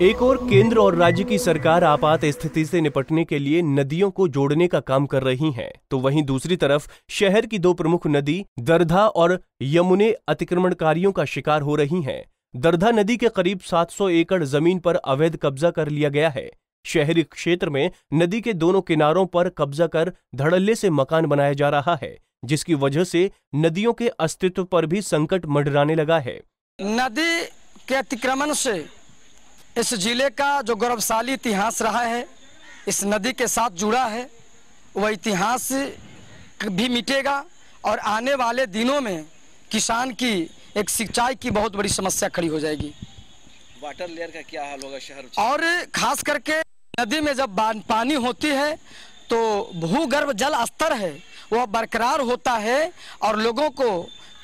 एक और केंद्र और राज्य की सरकार आपात स्थिति से निपटने के लिए नदियों को जोड़ने का काम कर रही है, तो वहीं दूसरी तरफ शहर की दो प्रमुख नदी दरधा और यमुने अतिक्रमणकारियों का शिकार हो रही हैं। दरधा नदी के करीब 700 एकड़ जमीन पर अवैध कब्जा कर लिया गया है। शहरी क्षेत्र में नदी के दोनों किनारों पर कब्जा कर धड़ल्ले से मकान बनाया जा रहा है, जिसकी वजह से नदियों के अस्तित्व पर भी संकट मंडराने लगा है। नदी के अतिक्रमण से इस जिले का जो गौरवशाली इतिहास रहा है, इस नदी के साथ जुड़ा है, वह इतिहास भी मिटेगा और आने वाले दिनों में किसान की एक सिंचाई की बहुत बड़ी समस्या खड़ी हो जाएगी। वाटर लेयर का क्या हाल होगा शहर? और खास करके नदी में जब पानी होती है तो भूगर्भ जल स्तर है वह बरकरार होता है और लोगों को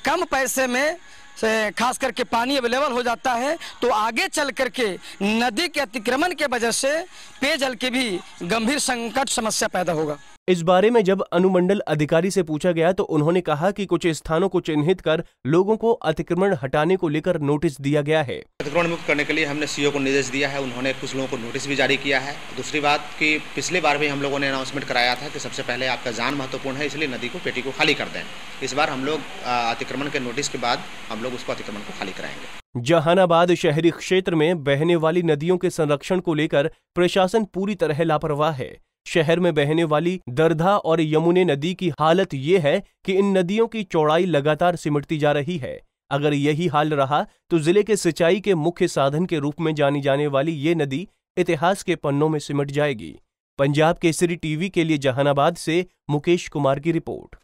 कम पैसे में से खास करके पानी अवेलेबल हो जाता है, तो आगे चल करके नदी के अतिक्रमण के वजह से पेयजल की भी गंभीर संकट समस्या पैदा होगा। इस बारे में जब अनुमंडल अधिकारी से पूछा गया तो उन्होंने कहा कि कुछ स्थानों को चिन्हित कर लोगों को अतिक्रमण हटाने को लेकर नोटिस दिया गया है। अतिक्रमण मुक्त करने के लिए हमने सीओ को निर्देश दिया है, उन्होंने कुछ लोगों को नोटिस भी जारी किया है। दूसरी बात कि पिछली बार भी हम लोगों ने अनाउंसमेंट कराया था कि सबसे पहले आपका जान महत्वपूर्ण है, इसलिए नदी को पेटी को खाली कर दें। इस बार हम लोग अतिक्रमण के नोटिस के बाद हम लोग उसको अतिक्रमण को खाली कराएंगे। जहानाबाद शहरी क्षेत्र में बहने वाली नदियों के संरक्षण को लेकर प्रशासन पूरी तरह लापरवाह है। शहर में बहने वाली दरधा और यमुने नदी की हालत ये है कि इन नदियों की चौड़ाई लगातार सिमटती जा रही है। अगर यही हाल रहा तो जिले के सिंचाई के मुख्य साधन के रूप में जानी जाने वाली ये नदी इतिहास के पन्नों में सिमट जाएगी। पंजाब केसरी टीवी के लिए जहानाबाद से मुकेश कुमार की रिपोर्ट।